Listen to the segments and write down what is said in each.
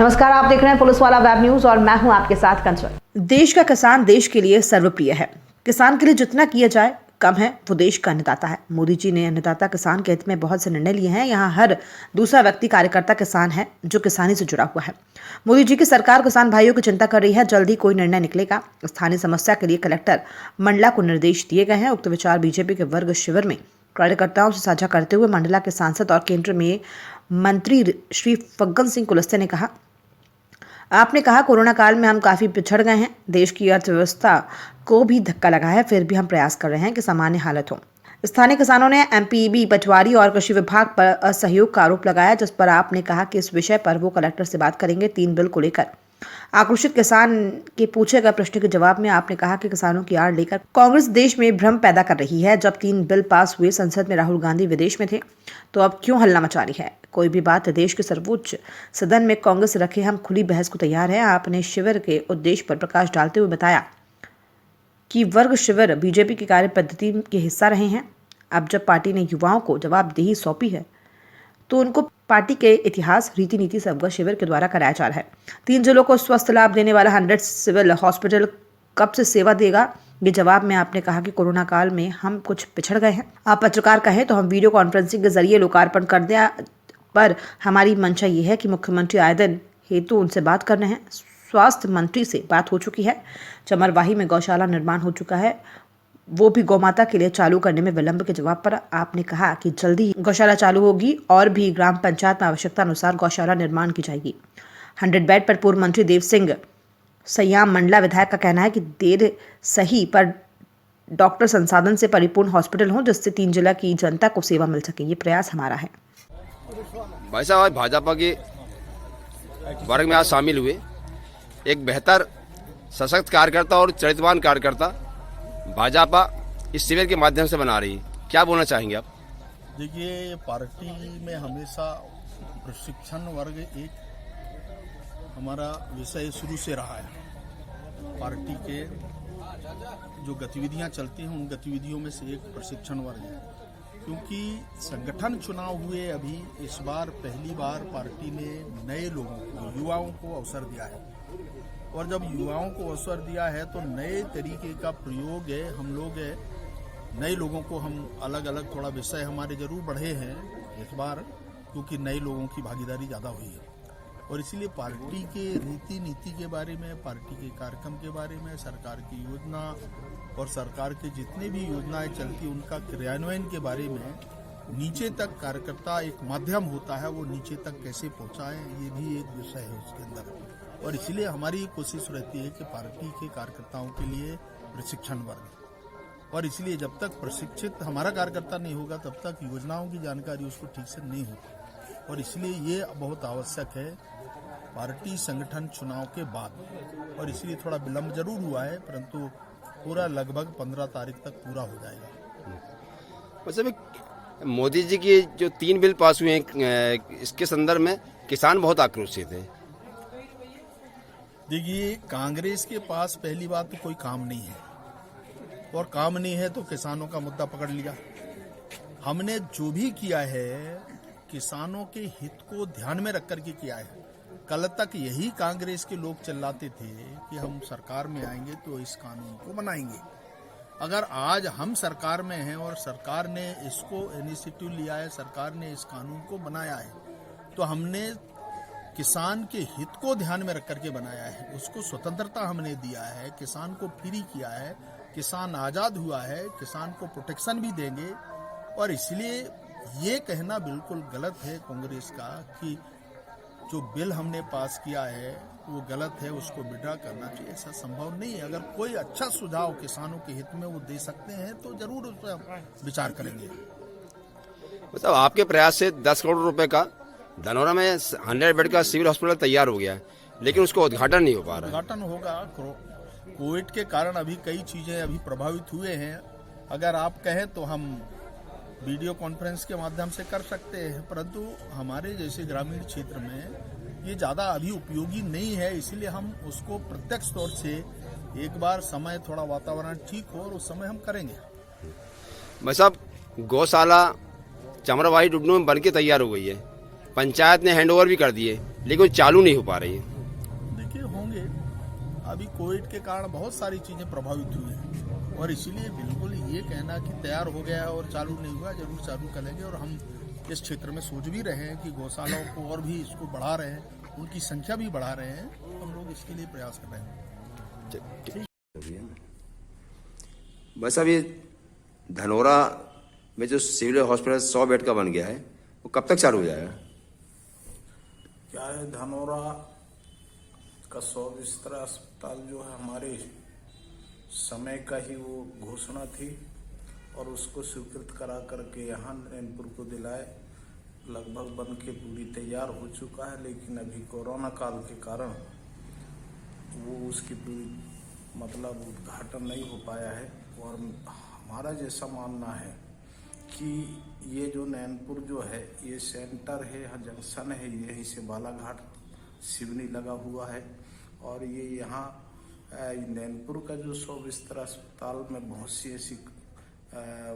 नमस्कार, आप देख रहे हैं पुलिस वाला वेब न्यूज और मैं हूं आपके साथ कंचन। देश का किसान देश के लिए सर्वप्रिय है। किसान के लिए जितना किया जाए कम है। वो देश का अन्नदाता है। मोदी जी ने अन्नदाता किसान के हित में बहुत से निर्णय लिए हैं। यहाँ हर दूसरा व्यक्ति कार्यकर्ता किसान है जो किसानी से जुड़ा हुआ है। मोदी जी की सरकार किसान भाइयों की चिंता कर रही है। जल्द ही कोई निर्णय निकलेगा। स्थानीय समस्या के लिए कलेक्टर मंडला को निर्देश दिए गए हैं। उक्त विचार बीजेपी के वर्ग शिविर में कार्यकर्ताओं से साझा करते हुए मंडला के सांसद और केंद्र में मंत्री श्री फग्गन सिंह कुलस्ते ने कहा, आपने कहा कोरोना काल में हम काफी पिछड़ गए हैं। देश की अर्थव्यवस्था को भी धक्का लगा है, फिर भी हम प्रयास कर रहे हैं कि सामान्य हालत हो। स्थानीय किसानों ने एमपीईबी, पटवारी और कृषि विभाग पर असहयोग का आरोप लगाया, जिस पर आपने कहा कि इस विषय पर वो कलेक्टर से बात करेंगे। 3 बिल को लेकर आक्रोशित किसान के पूछे गए प्रश्न के जवाब में आपने कहा कि किसानों की आड़ लेकर कांग्रेस देश में भ्रम पैदा कर रही है। जब 3 बिल पास हुए, संसद में राहुल गांधी विदेश में थे, तो अब क्यों हल्ला मचा रही है? कोई भी बात देश के सर्वोच्च सदन में कांग्रेस रखे, हम खुली बहस को तैयार हैं। आपने शिविर के उद्देश्य पर प्रकाश डालते हुए बताया कि वर्ग शिविर बीजेपी की कार्य पद्धति के हिस्सा रहे हैं। अब जब पार्टी ने युवाओं को जवाबदेही सौंपी है, तो उनको पार्टी के इतिहास, रीति नीति से अवगत शिविर के द्वारा कराया जा रहा है। 3 जिलों को स्वास्थ्य लाभ देने वाला 100 सिविल हॉस्पिटल कब से सेवा देगा? ये जवाब में आपने कहा कि कोरोना काल में हम कुछ पिछड़ गए हैं। आप पत्रकार कहें तो हम वीडियो कॉन्फ्रेंसिंग के जरिए लोकार्पण कर दें, पर हमारी मंशा ये है कि मुख्यमंत्री आए दिन हेतु उनसे बात करने हैं। स्वास्थ्य मंत्री से बात हो चुकी है। चमरवाही में गौशाला निर्माण हो चुका है, वो भी गौमाता के लिए चालू करने में विलंब के जवाब पर आपने कहा कि जल्दी ही गौशाला चालू होगी और भी ग्राम पंचायत में आवश्यकता अनुसार गौशाला निर्माण की जाएगी। 100 बेड पर पूर्व मंत्री देव सिंह सयाम मंडला विधायक का कहना है कि देर सही पर डॉक्टर संसाधन से परिपूर्ण हॉस्पिटल हो, जिससे 3 जिला की जनता को सेवा मिल सके। ये प्रयास हमारा है। भाई साहब, आज भाजपा के वर्ग में आज शामिल हुए एक बेहतर सशक्त कार्यकर्ता और चरित्रवान कार्यकर्ता भाजपा इस शिविर के माध्यम से बना रही है। क्या बोलना चाहेंगे आप? देखिए, पार्टी में हमेशा प्रशिक्षण वर्ग एक हमारा विषय शुरू से रहा है। पार्टी के जो गतिविधियां चलती हैं, उन गतिविधियों में से एक प्रशिक्षण वर्ग है। क्योंकि संगठन चुनाव हुए अभी, इस बार पहली बार पार्टी ने नए लोगों को, युवाओं को अवसर दिया है। और जब युवाओं को अवसर दिया है तो नए तरीके का प्रयोग है। हम लोग नए लोगों को, हम अलग अलग थोड़ा विषय हमारे जरूर बढ़े हैं इस बार, क्योंकि नए लोगों की भागीदारी ज़्यादा हुई है। और इसीलिए पार्टी के रीति नीति के बारे में, पार्टी के कार्यक्रम के बारे में, सरकार की योजना और सरकार के जितने भी योजनाएं चलती, उनका क्रियान्वयन के बारे में नीचे तक कार्यकर्ता एक माध्यम होता है, वो नीचे तक कैसे पहुंचाएं, ये भी एक विषय है उसके अंदर। और इसलिए हमारी कोशिश रहती है कि पार्टी के कार्यकर्ताओं के लिए प्रशिक्षण वर्ग, और इसलिए जब तक प्रशिक्षित हमारा कार्यकर्ता नहीं होगा, तब तक योजनाओं की जानकारी उसको ठीक से नहीं होती। और इसलिए ये बहुत आवश्यक है पार्टी संगठन चुनाव के बाद। और इसलिए थोड़ा विलंब जरूर हुआ है, परंतु पूरा लगभग 15 तारीख तक पूरा हो जाएगा। मतलब मोदी जी की जो 3 बिल पास हुए हैं, इसके संदर्भ में किसान बहुत आक्रोशित है। देखिए, कांग्रेस के पास पहली बात तो कोई काम नहीं है, और काम नहीं है तो किसानों का मुद्दा पकड़ लिया। हमने जो भी किया है किसानों के हित को ध्यान में रख करके किया है। कल तक यही कांग्रेस के लोग चिल्लाते थे कि हम सरकार में आएंगे तो इस कानून को बनाएंगे। अगर आज हम सरकार में हैं और सरकार ने इसको इनिशिएटिव लिया है, सरकार ने इस कानून को बनाया है, तो हमने किसान के हित को ध्यान में रख करके बनाया है। उसको स्वतंत्रता हमने दिया है, किसान को फ्री किया है, किसान आजाद हुआ है, किसान को प्रोटेक्शन भी देंगे। और इसलिए ये कहना बिल्कुल गलत है कांग्रेस का कि जो बिल हमने पास किया है वो गलत है, उसको विड्रॉ करना चाहिए। ऐसा संभव नहीं है। अगर कोई अच्छा सुझाव किसानों के हित में वो दे सकते हैं तो जरूर उस पर विचार करेंगे। मतलब आपके प्रयास से 10 करोड़ रुपए का धनौरा में 100 बेड का सिविल हॉस्पिटल तैयार हो गया है, लेकिन उसका उद्घाटन नहीं हो पा रहा है। उद्घाटन होगा। कोविड के कारण अभी कई चीजें अभी प्रभावित हुए हैं। अगर आप कहें तो हम वीडियो कॉन्फ्रेंस के माध्यम से कर सकते हैं, परंतु हमारे जैसे ग्रामीण क्षेत्र में ये ज़्यादा अभी उपयोगी नहीं है। इसलिए हम उसको प्रत्यक्ष तौर से एक बार समय, थोड़ा वातावरण ठीक हो और उस समय हम करेंगे। भाई साहब, गौशाला चमरवाही डुडनू में बन के तैयार हो गई है, पंचायत ने हैंडओवर भी कर दिए, लेकिन वो चालू नहीं हो पा रही है। देखिए होंगे, अभी कोविड के कारण बहुत सारी चीजें प्रभावित हुई हैं और इसीलिए बिल्कुल ये कहना कि तैयार हो गया है और चालू नहीं हुआ, जरूर चालू करेंगे। और हम इस क्षेत्र में सोच भी रहे हैं कि गौशालाओं को और भी इसको बढ़ा रहे हैं, उनकी संख्या भी बढ़ा रहे हैं, हम लोग इसके लिए प्रयास कर रहे हैं। बस अभी धनोरा में जो सिविल हॉस्पिटल 100 बेड का बन गया है, वो कब तक चालू हो जाएगा? क्या है, धनोरा का 100 बिस्तर अस्पताल जो है हमारे समय का ही वो घोषणा थी और उसको स्वीकृत करा करके यहाँ नैनपुर को दिलाए, लगभग बन के पूरी तैयार हो चुका है। लेकिन अभी कोरोना काल के कारण वो उसकी पूरी मतलब उद्घाटन नहीं हो पाया है। और हमारा जैसा मानना है कि ये जो नैनपुर जो है ये सेंटर है, यहाँ जंक्शन है, यहीं से बालाघाट सिवनी लगा हुआ है और ये यहाँ नैनपुर का जो 100 बिस्तर अस्पताल में बहुत सी ऐसी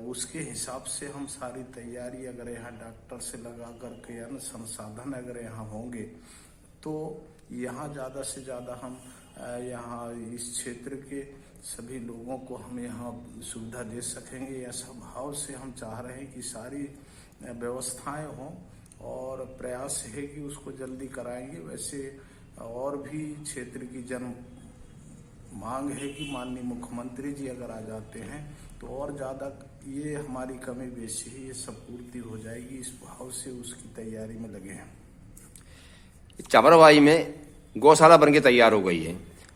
उसके हिसाब से हम सारी तैयारी अगर यहाँ डॉक्टर से लगा करके अन्य संसाधन अगर यहाँ होंगे तो यहाँ ज़्यादा से ज़्यादा हम यहाँ इस क्षेत्र के सभी लोगों को हम यहाँ सुविधा दे सकेंगे। ऐसा भाव से हम चाह रहे हैं कि सारी व्यवस्थाएं हों और प्रयास है कि उसको जल्दी कराएंगे। वैसे और भी क्षेत्र की जन मांग है कि माननीय मुख्यमंत्री जी अगर आ जाते हैं तो और ज़्यादा ये हमारी कमी बेशी है, ये सब पूर्ति हो जाएगी। इस भाव से उसकी तैयारी में लगे हैं। चमरवाई में गौशाला बन के तैयार हो गई है,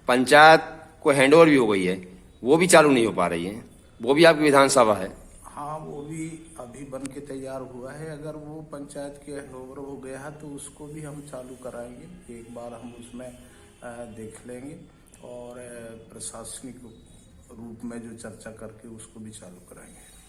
पंचायत को हैंडओवर भी हो गई है, वो भी चालू नहीं हो पा रही है। वो भी आपकी विधानसभा है। हाँ, वो भी अभी बन के तैयार हुआ है। अगर वो पंचायत के हैंडओवर हो गया है तो उसको भी हम चालू कराएंगे। एक बार हम उसमें देख लेंगे और प्रशासनिक रूप में जो चर्चा करके उसको भी चालू कराएंगे।